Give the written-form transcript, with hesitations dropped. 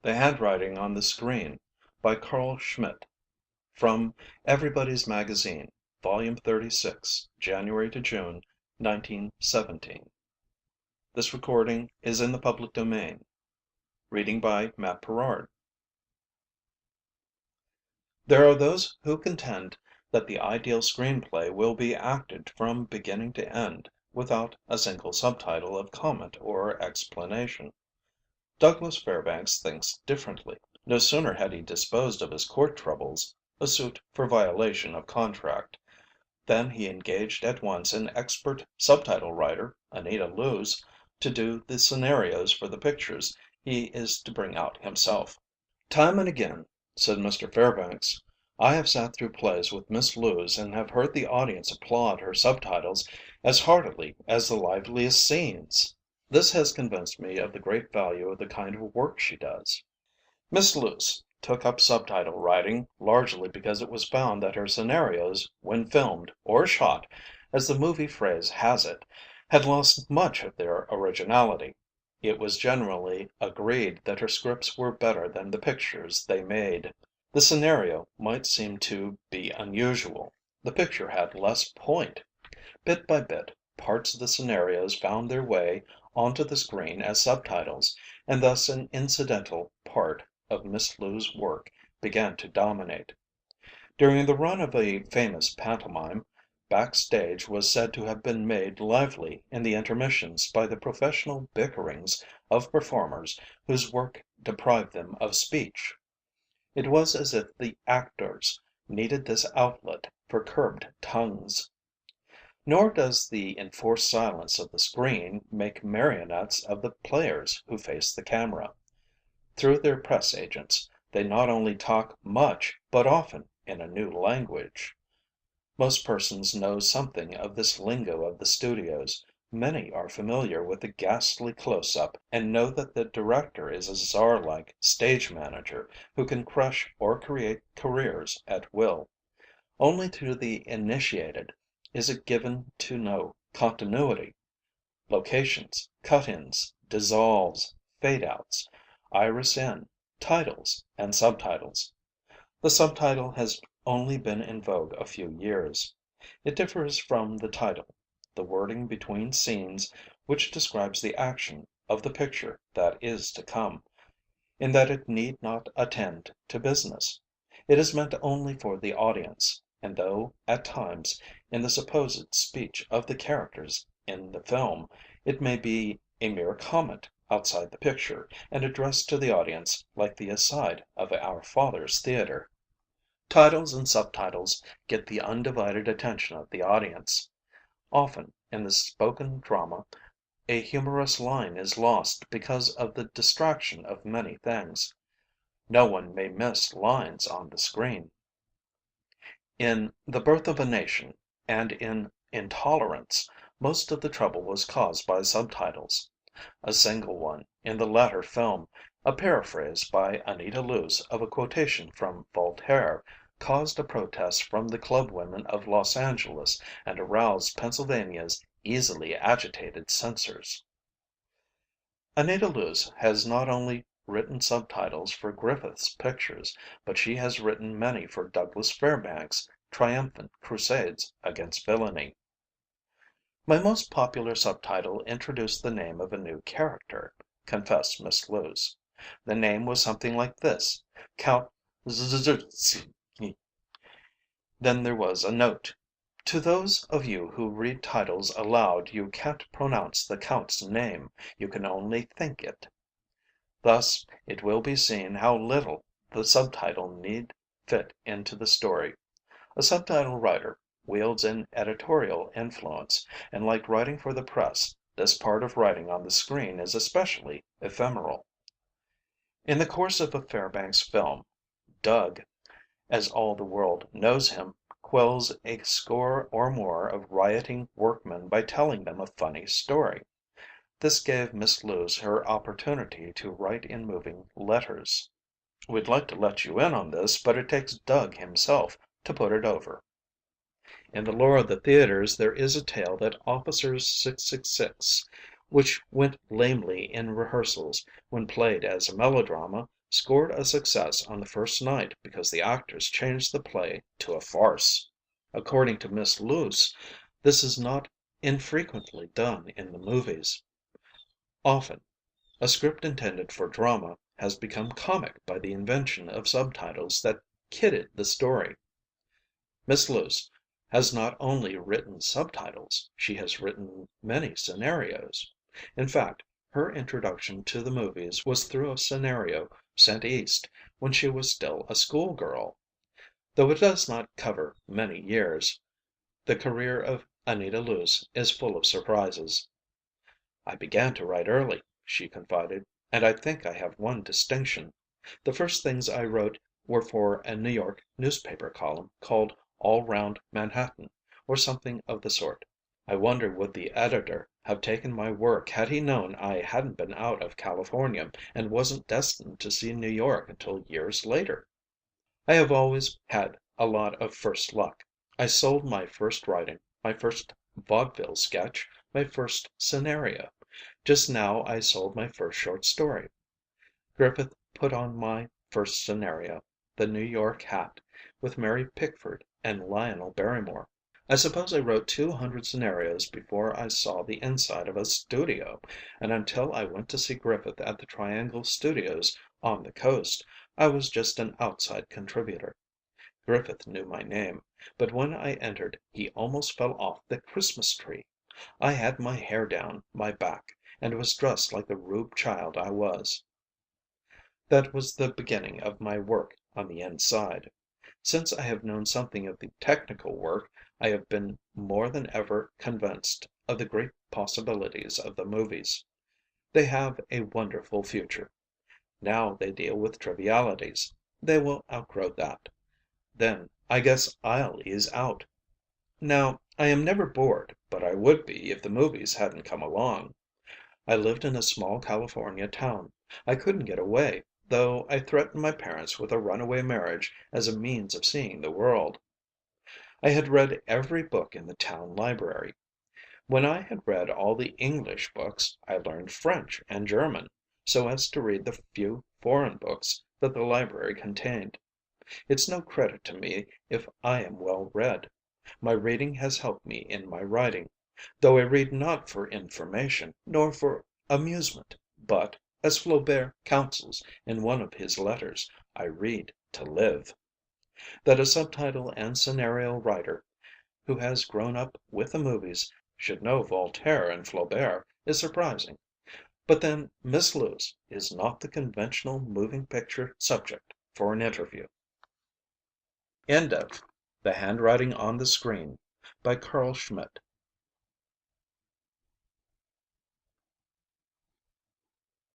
The Handwriting on the Screen by Karl Schmidt from Everybody's Magazine, Volume 36, January to June, 1917. This recording is in the public domain. Reading by Matt Perard. There are those who contend that the ideal screenplay will be acted from beginning to end without a single subtitle of comment or explanation. Douglas Fairbanks thinks differently. No sooner had he disposed of his court troubles, a suit for violation of contract, than he engaged at once an expert subtitle writer, Anita Loos, to do the scenarios for the pictures he is to bring out himself. "Time and again," said Mr. Fairbanks, "I have sat through plays with Miss Loos and have heard the audience applaud her subtitles as heartily as the liveliest scenes. This has convinced me of the great value of the kind of work she does." Miss Loos took up subtitle writing largely because it was found that her scenarios, when filmed or shot, as the movie phrase has it, had lost much of their originality. It was generally agreed that her scripts were better than the pictures they made. The scenario might seem to be unusual. The picture had less point. Bit by bit, parts of the scenarios found their way onto the screen as subtitles, and thus an incidental part of Miss Loos' work began to dominate. During the run of a famous pantomime, backstage was said to have been made lively in the intermissions by the professional bickerings of performers whose work deprived them of speech. It was as if the actors needed this outlet for curbed tongues. Nor does the enforced silence of the screen make marionettes of the players who face the camera. Through their press agents, they not only talk much, but often in a new language. Most persons know something of this lingo of the studios. Many are familiar with the ghastly close-up and know that the director is a czar-like stage manager who can crush or create careers at will. Only to the initiated is it given to know continuity, locations, cut-ins, dissolves, fade-outs, iris in, titles, and subtitles. The subtitle has only been in vogue a few years. It differs from the title, the wording between scenes which describes the action of the picture that is to come, in that it need not attend to business. It is meant only for the audience, and though, at times, in the supposed speech of the characters in the film, it may be a mere comment outside the picture, and addressed to the audience like the aside of Our Father's Theatre. Titles and subtitles get the undivided attention of the audience. Often, in the spoken drama, a humorous line is lost because of the distraction of many things. No one may miss lines on the screen. In The Birth of a Nation and in Intolerance, most of the trouble was caused by subtitles. A single one, in the latter film, a paraphrase by Anita Loos of a quotation from Voltaire, caused a protest from the club women of Los Angeles and aroused Pennsylvania's easily agitated censors. Anita Loos has not only written subtitles for Griffith's pictures, but she has written many for Douglas Fairbanks' triumphant crusades against villainy. "My most popular subtitle introduced the name of a new character," confessed Miss Loos. "The name was something like this: Count Zzz. Then there was a note. To those of you who read titles aloud you can't pronounce the Count's name, you can only think it." Thus it will be seen how little the subtitle need fit into the story. A subtitle writer wields an editorial influence, and like writing for the press, this part of writing on the screen is especially ephemeral. In the course of a Fairbanks film, Doug, as all the world knows him, quells a score or more of rioting workmen by telling them a funny story. This gave Miss Loos her opportunity to write in moving letters. "We'd like to let you in on this, but it takes Doug himself to put it over." In the lore of the theaters there is a tale that Officer 666, which went lamely in rehearsals, when played as a melodrama, scored a success on the first night because the actors changed the play to a farce. According to Miss Loos, this is not infrequently done in the movies. Often, a script intended for drama has become comic by the invention of subtitles that kidded the story. Miss Loos has not only written subtitles, she has written many scenarios. In fact, her introduction to the movies was through a scenario sent East when she was still a schoolgirl. Though it does not cover many years, the career of Anita Loos is full of surprises. "I began to write early," she confided, "and I think I have one distinction. The first things I wrote were for a New York newspaper column called All Round Manhattan, or something of the sort. I wonder would the editor have taken my work had he known I hadn't been out of California and wasn't destined to see New York until years later? I have always had a lot of first luck. I sold my first writing, my first vaudeville sketch, my first scenario. Just now I sold my first short story. Griffith put on my first scenario, The New York Hat, with Mary Pickford and Lionel Barrymore. I suppose I wrote 200 scenarios before I saw the inside of a studio, and until I went to see Griffith at the Triangle Studios on the coast, I was just an outside contributor. Griffith knew my name, but when I entered he almost fell off the Christmas tree. I had my hair down my back, and was dressed like the rube child I was. That was the beginning of my work on the inside. Since I have known something of the technical work, I have been more than ever convinced of the great possibilities of the movies. They have a wonderful future. Now they deal with trivialities. They will outgrow that. Then I guess I'll ease out. Now, I am never bored, but I would be if the movies hadn't come along. I lived in a small California town. I couldn't get away, though I threatened my parents with a runaway marriage as a means of seeing the world. I had read every book in the town library. When I had read all the English books, I learned French and German, so as to read the few foreign books that the library contained. It's no credit to me if I am well read. My reading has helped me in my writing, though I read not for information, nor for amusement, but, as Flaubert counsels in one of his letters, I read to live. That a subtitle and scenario writer who has grown up with the movies should know Voltaire and Flaubert is surprising. But then Miss Loos is not the conventional moving picture subject for an interview. End of The Handwriting on the Screen by Karl Schmidt.